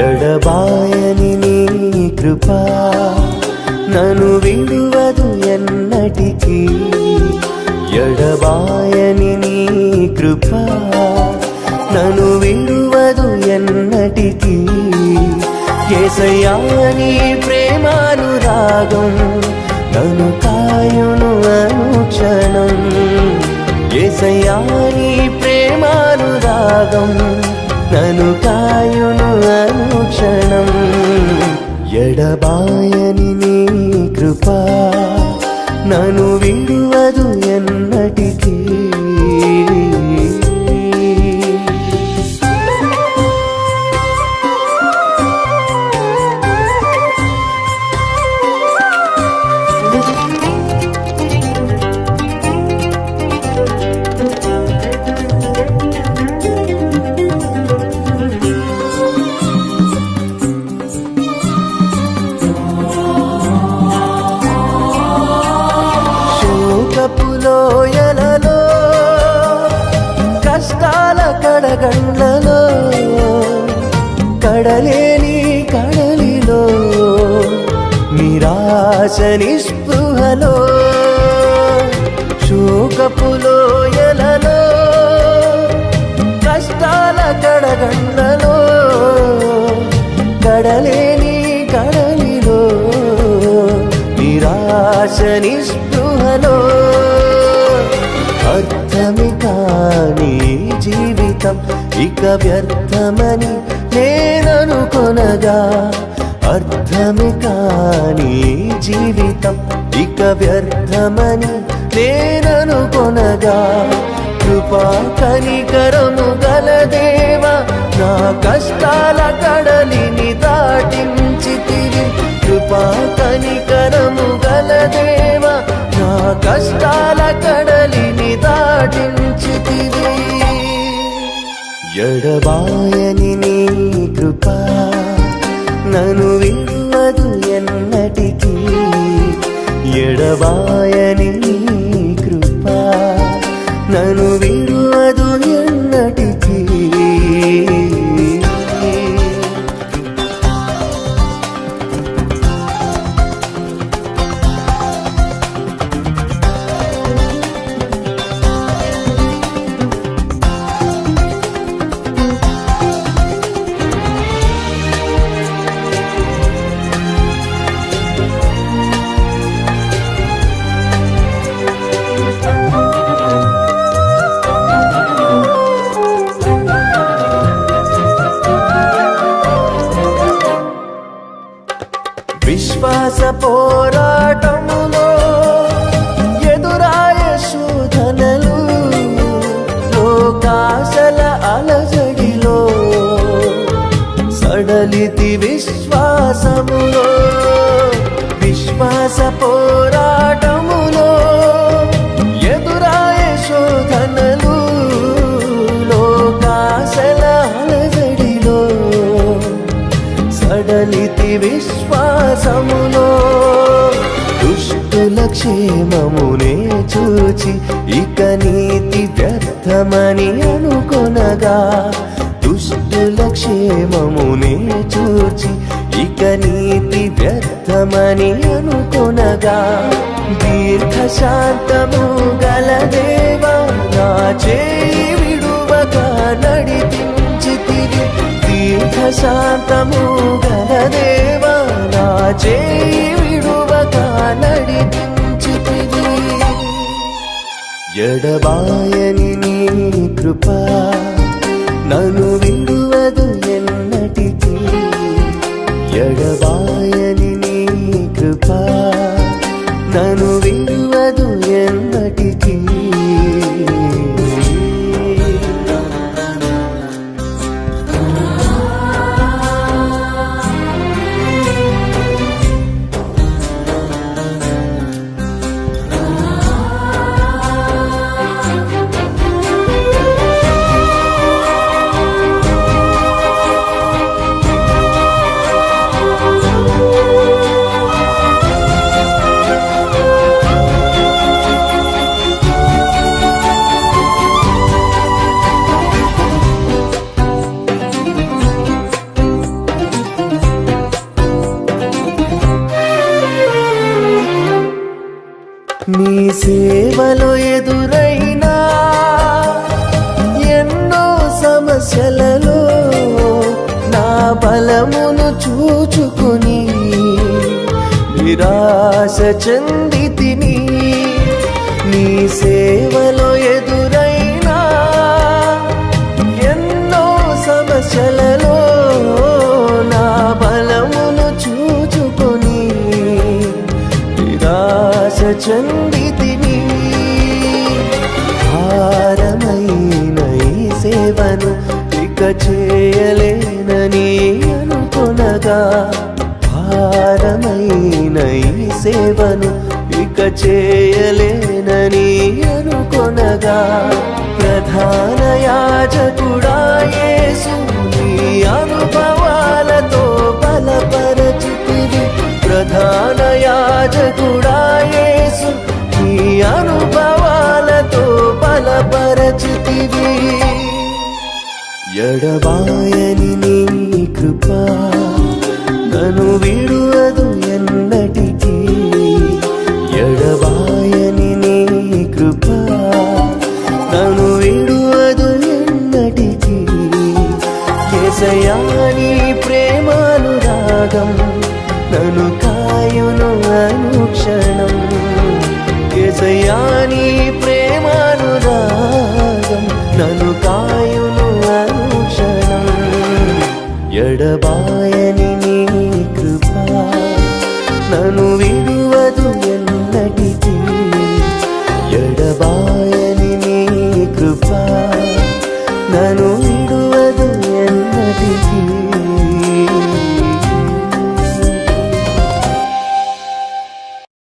ఎడబాయని నీ కృపా నన్ను విడువదు ఎన్నటికీ. ఎడబాయని నీ కృపా నన్ను విడువదు ఎన్నటికీ. యేసయ్యా నీ ప్రేమానురాగం నన్ను కాయును అనుక్షణం. యేసయ్యా నీ ప్రేమానురాగం నన్ను కాయును అనుక్షణం. ఎడబాయని నీ కృపా నన్ను విడువదు ఎన్నటికీ. లోయలలో కష్టాల కడగండ్లలో కడలేని కడలిలో నిరాశ నిస్పృహలో శోకపు లోయలలో కష్టాల కడగండ్లలో కడలేని కడలిలో నిరాశ నిస్పృహలో అర్థమే కాని జీవితం ఇక వ్యర్థమని నేననుకొనగా. అర్థమే కాని జీవితం ఇక వ్యర్థమని నేననుకొనగా. కృపా కనికరము గల దేవా నా కష్టాల కడలిని దాటించితివి. కృపా కనికరము గల దేవా నా కష్టాల కడలిని దాటించితివి. ఎడబాయని నీ కృపా నన్ను విడువదు ఎన్నటికీ. ఎడబాయని నీ కృపా నన్ను విడువదు ఎన్నటికీ. విశ్వాస పోరాటములో ఎదురాయ శోధనలు లోకాశల అలజడిలో సడలితి విశ్వాసములో. విశ్వాస పోరాటములో ఎదురాయ శోధనలు లోకాశల అలజడిలో సడలితి విశ్వాసములో. దుష్టుల క్షేమమునే చూచి ఇక నీతి వ్యర్థమని అనుకొనగా. దుష్టుల క్షేమమునే చూచి ఇక నీతి వ్యర్థమని అనుకొనగా. దీర్ఘశాంతము గల దేవా నా చేయి విడువక నడిపించితివి. దీర్ఘశాంతము గల దేవా నా చేయి విడువక నడిపించితివి. ఎడబాయని నీ కృపా నన్ను విడువదు ఎన్నటికీ. ఎడబాయని నీ కృపా నన్ను విడువదు ఎన్నటికీ. బలమును చూచుకుని నిరాశ చెందితిని. నీ సేవలో ఎదురైనా ఎన్నో సమస్యలలో నా బలమును చూచుకొని నిరాశ చెందితిని. భారమైన ఈ సేవను ఇక చేయలేనని అనుకొనగా, భారమైన ఈ సేవను ఇక చేయలేనని అనుకొనగా, ప్రధాన యాజకుడా యేసు నీ అనుభవాలతో బలపరచుతివి. ప్రధాన యాజకుడా యేసు నీ అనుభవాలతో బలపరచుతివి. ఎడబాయని నీ కృప నన్ను విడువదు ఎన్నటికీ. ఎడబాయని నీ కృప నన్ను విడువదు ఎన్నటికీ. యేసయ్యా నీ ప్రేమానురాగం నన్ను కాయును అనుక్షణం. యేసయ్యా నీ ప్రేమానురాగం నన్ను కాయును అనుక్షణం. ఎడబాయని నీ కృప నన్ను విడువదు ఎన్నటికీ. ఎడబాయని నీ కృప నన్ను